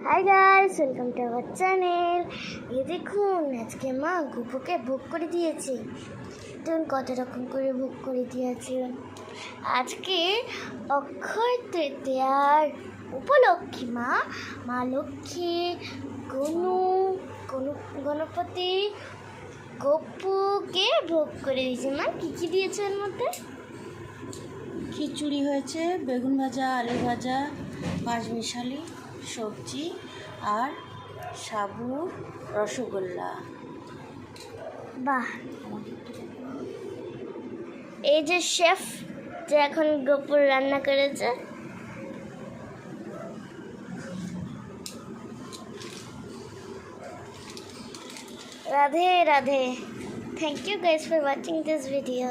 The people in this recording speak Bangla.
Hi guys, welcome to our channel. এই দেখুন, আজকে মা গুপুকে ভোগ করে দিয়েছে। দেখুন কত রকম করে ভোগ করে দিয়েছে। আজকে অক্ষয় তৃতীয়ার উপলক্ষে মা লক্ষ্মী, গণপতি, গপুকে ভোগ করে দিয়েছে। মা কী কী দিয়েছে এর মধ্যে? খিচুড়ি হয়েছে, বেগুন ভাজা, আলু ভাজা, পাঁচমিশালি সবজি আর সাবুর রসগোল্লা। বাহ! এই যে শেফ যে এখন গপুর রান্না করেছে। Radhe Radhe. Thank you guys for watching this video.